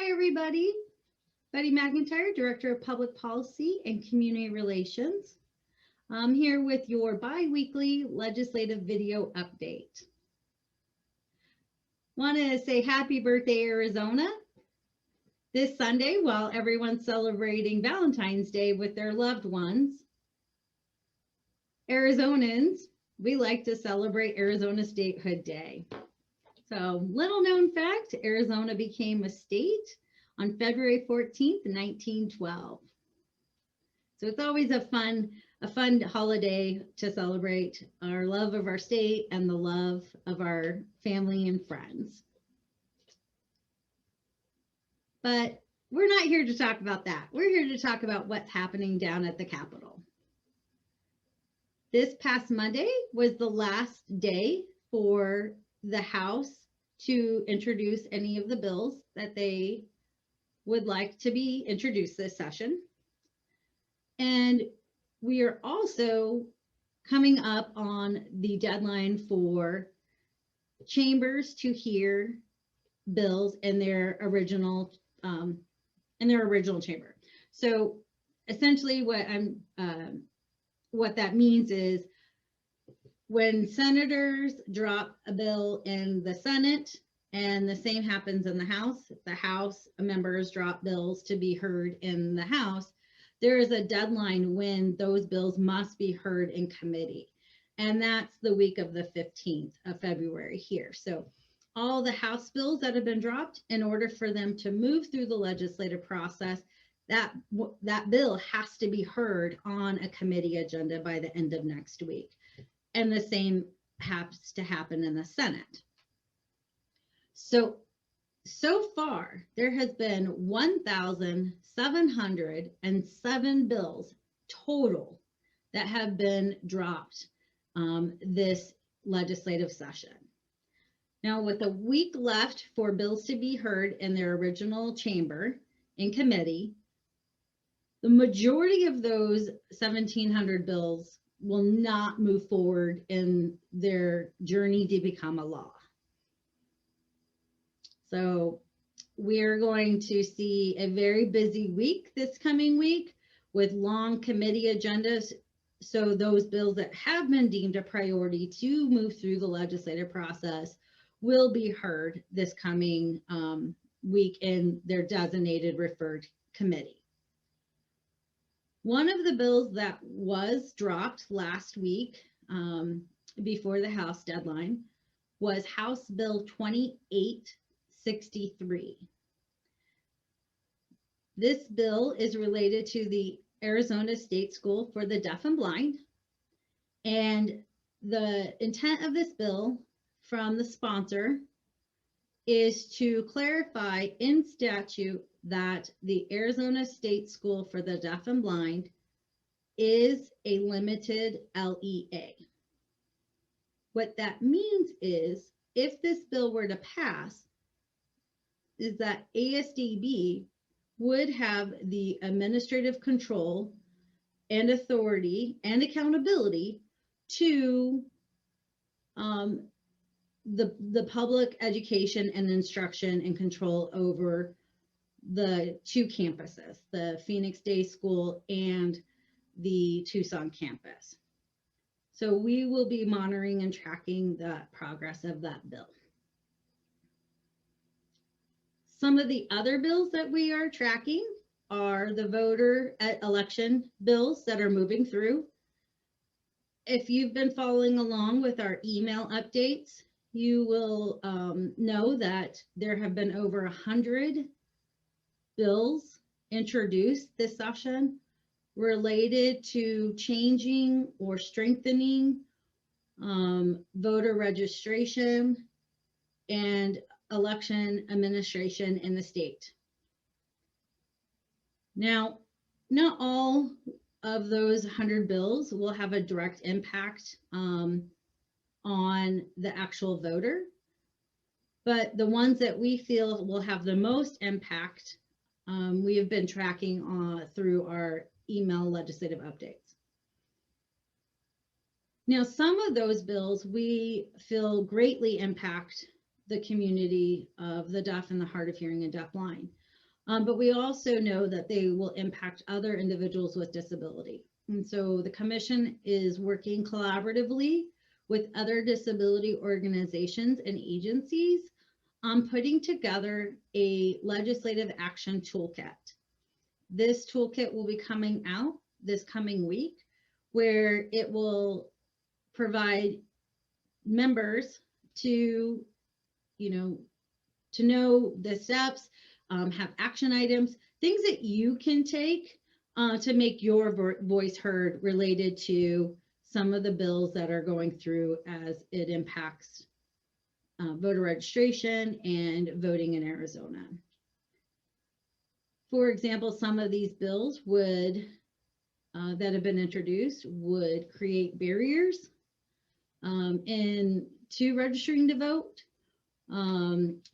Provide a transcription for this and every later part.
Hi, everybody. Betty McIntyre, Director of Public Policy and Community Relations. I'm here with your bi-weekly legislative video update. Want to say happy birthday, Arizona. This Sunday, while everyone's celebrating Valentine's Day with their loved ones, Arizonans, we like to celebrate Arizona Statehood Day. So, little known fact, Arizona became a state on February 14th, 1912. So it's always a fun holiday to celebrate our love of our state and the love of our family and friends. But we're not here to talk about that. We're here to talk about what's happening down at the Capitol. This past Monday was the last day for the House to introduce any of the bills that they would like to be introduced this session. And we are also coming up on the deadline for chambers to hear bills in their original chamber. So essentially what that means is when senators drop a bill in the Senate, and the same happens in the House members drop bills to be heard in the House, there is a deadline when those bills must be heard in committee. And that's the week of the 15th of February here. So all the House bills that have been dropped, in order for them to move through the legislative process, that bill has to be heard on a committee agenda by the end of next week. And the same has to happen in the Senate. So far, there has been 1,707 bills total that have been dropped this legislative session. Now, with a week left for bills to be heard in their original chamber in committee, the majority of those 1,700 bills will not move forward in their journey to become a law. So we're going to see a very busy week this coming week with long committee agendas. So those bills that have been deemed a priority to move through the legislative process will be heard this coming week in their designated referred committee. One of the bills that was dropped last week before the House deadline was House Bill 2863. This bill is related to the Arizona State School for the Deaf and Blind. And the intent of this bill from the sponsor is to clarify in statute that the Arizona State School for the Deaf and Blind is a limited LEA. What that means is, if this bill were to pass, is that ASDB would have the administrative control and authority and accountability to the public education and instruction and control over the two campuses, the Phoenix Day School and the Tucson campus. So we will be monitoring and tracking the progress of that bill. Some of the other bills that we are tracking are the voter election bills that are moving through. If you've been following along with our email updates, you will know that there have been over 100 bills introduced this session related to changing or strengthening voter registration and election administration in the state. Now, not all of those 100 bills will have a direct impact on the actual voter, but the ones that we feel will have the most impact, we have been tracking through our email legislative updates. Now, some of those bills we feel greatly impact the community of the deaf and the hard of hearing and deaf blind. But we also know that they will impact other individuals with disability. And so the commission is working collaboratively with other disability organizations and agencies on putting together a legislative action toolkit. This toolkit will be coming out this coming week, where it will provide members to, to know the steps, have action items, things that you can take to make your voice heard related to some of the bills that are going through as it impacts voter registration and voting in Arizona. For example, some of these bills would that have been introduced would create barriers to registering to vote,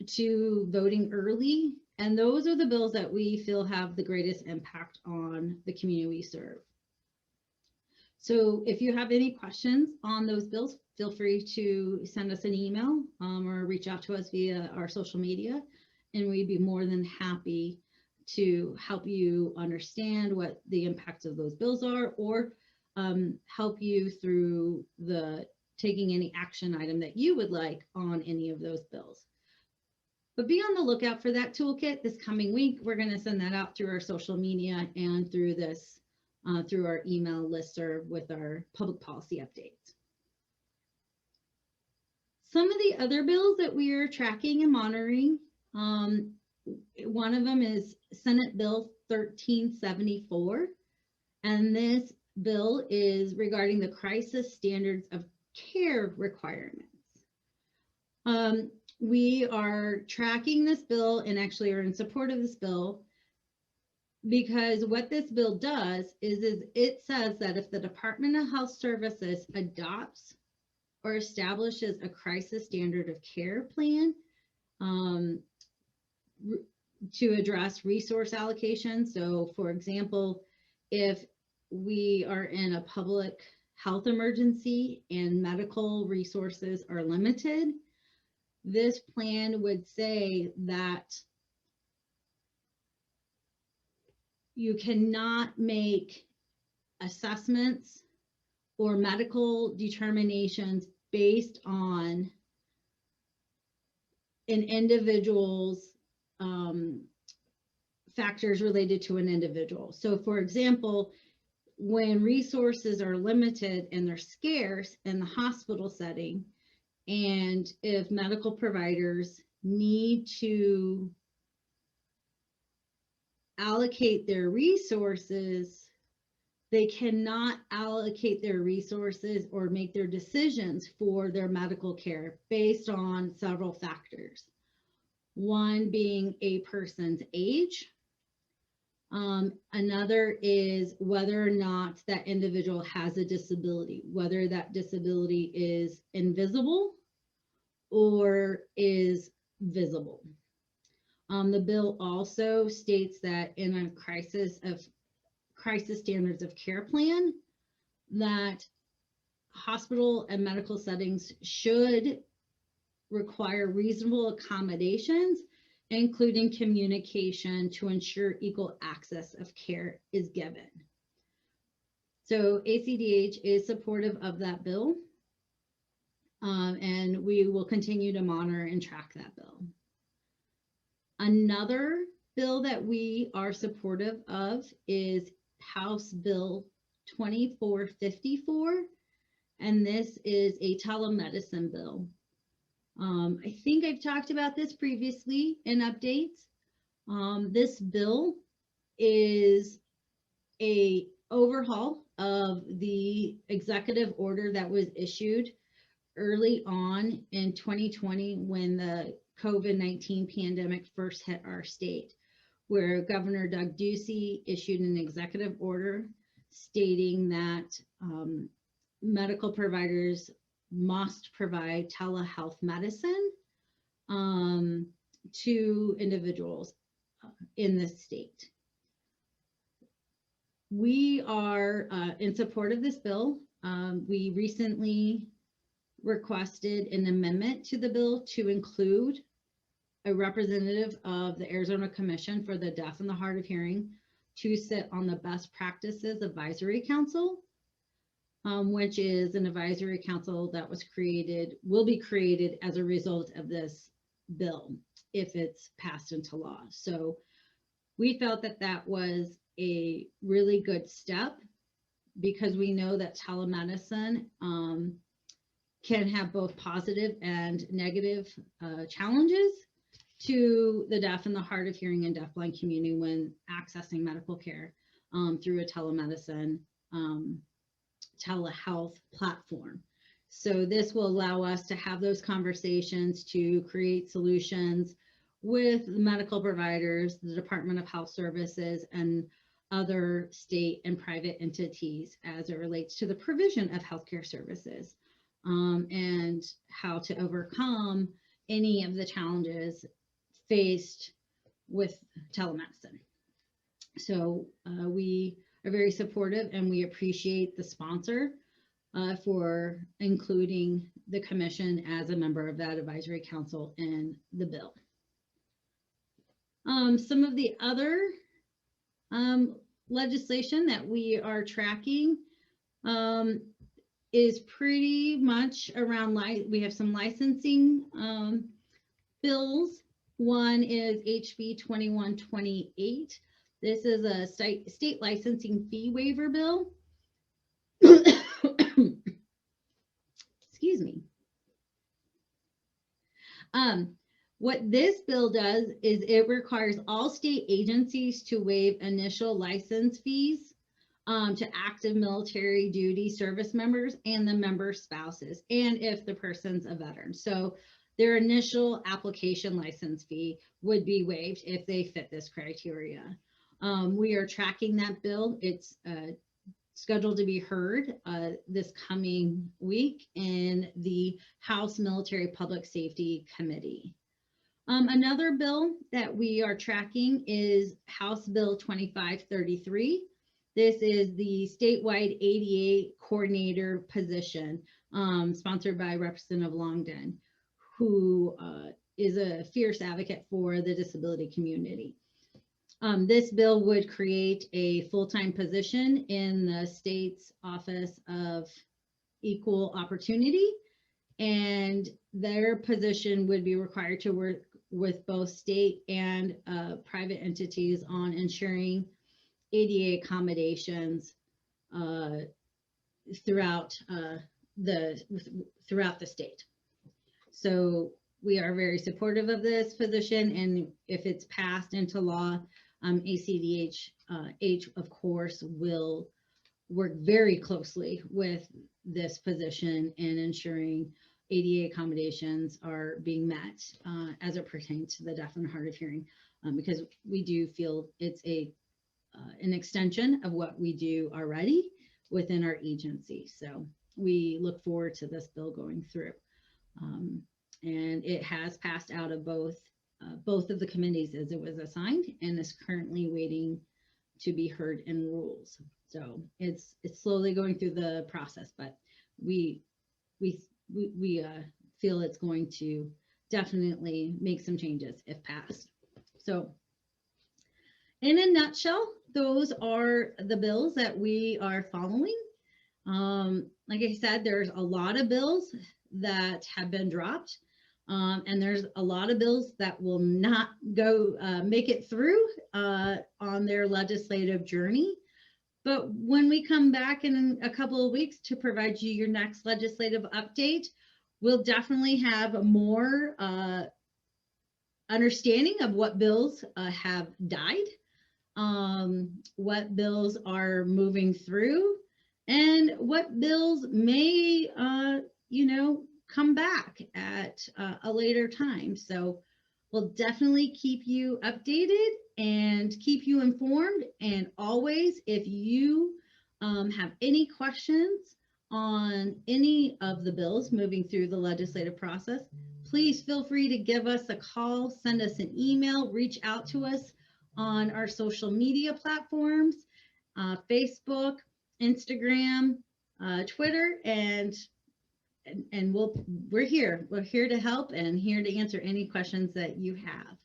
to voting early. And those are the bills that we feel have the greatest impact on the community we serve. So if you have any questions on those bills, feel free to send us an email or reach out to us via our social media, and we'd be more than happy to help you understand what the impacts of those bills are, or help you through taking any action item that you would like on any of those bills. But be on the lookout for that toolkit this coming week. We're going to send that out through our social media and through through our email listserv with our public policy updates. Some of the other bills that we are tracking and monitoring, one of them is Senate Bill 1374, and this bill is regarding the crisis standards of care requirements. We are tracking this bill and actually are in support of this bill because what this bill does is it says that if the Department of Health Services adopts or establishes a crisis standard of care plan to address resource allocation. So for example, if we are in a public health emergency and medical resources are limited, this plan would say that you cannot make assessments or medical determinations based on an individual's factors related to an individual. So for example, when resources are limited and they're scarce in the hospital setting, and if medical providers need to allocate their resources, they cannot allocate their resources or make their decisions for their medical care based on several factors. One being a person's age. Another is whether or not that individual has a disability, whether that disability is invisible or is visible. The bill also states that in a crisis standards of care plan, that hospital and medical settings should require reasonable accommodations, including communication, to ensure equal access of care is given. So ACDH is supportive of that bill, and we will continue to monitor and track that bill. Another bill that we are supportive of is House Bill 2454, and this is a telemedicine bill. I think I've talked about this previously in updates. This bill is an overhaul of the executive order that was issued early on in 2020 when the COVID-19 pandemic first hit our state, where Governor Doug Ducey issued an executive order stating that medical providers must provide telehealth medicine to individuals in the state. We are in support of this bill. We recently requested an amendment to the bill to include a representative of the Arizona Commission for the Deaf and the Hard of Hearing to sit on the Best Practices Advisory Council, which is an advisory council that will be created as a result of this bill if it's passed into law. So we felt that that was a really good step because we know that telemedicine can have both positive and negative challenges to the deaf and the hard of hearing and deafblind community when accessing medical care through a telemedicine telehealth platform. So this will allow us to have those conversations to create solutions with the medical providers, the Department of Health Services, and other state and private entities as it relates to the provision of healthcare services, and how to overcome any of the challenges faced with telemedicine. So we are very supportive, and we appreciate the sponsor for including the commission as a member of that advisory council in the bill. Some of the other legislation that we are tracking is pretty much around, we have some licensing bills. One is HB 2128. This is a state licensing fee waiver bill. Excuse me. What this bill does is it requires all state agencies to waive initial license fees to active military duty service members and the member spouses, and if the person's a veteran. So their initial application license fee would be waived if they fit this criteria. We are tracking that bill. It's scheduled to be heard this coming week in the House Military Public Safety Committee. Another bill that we are tracking is House Bill 2533. This is the statewide ADA coordinator position, sponsored by Representative Longden, who is a fierce advocate for the disability community. This bill would create a full-time position in the state's Office of Equal Opportunity, and their position would be required to work with both state and private entities on ensuring ADA accommodations throughout the state. So we are very supportive of this position, and if it's passed into law, ACDHH, of course, will work very closely with this position in ensuring ADA accommodations are being met as it pertains to the deaf and hard of hearing, because we do feel it's an extension of what we do already within our agency. So we look forward to this bill going through. And it has passed out of both of the committees as it was assigned, and is currently waiting to be heard in rules. So it's slowly going through the process, but we feel it's going to definitely make some changes if passed. So in a nutshell, those are the bills that we are following. Like I said, there's a lot of bills that have been dropped, and there's a lot of bills that will not go make it through on their legislative journey. But when we come back in a couple of weeks to provide you your next legislative update, we'll definitely have more understanding of what bills have died, what bills are moving through, and what bills may, come back at a later time. So we'll definitely keep you updated and keep you informed. And always, if you have any questions on any of the bills moving through the legislative process, please feel free to give us a call, send us an email, reach out to us on our social media platforms, Facebook, Instagram, Twitter, and and we're here. We're here to help and here to answer any questions that you have.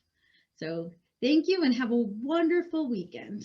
So thank you and have a wonderful weekend.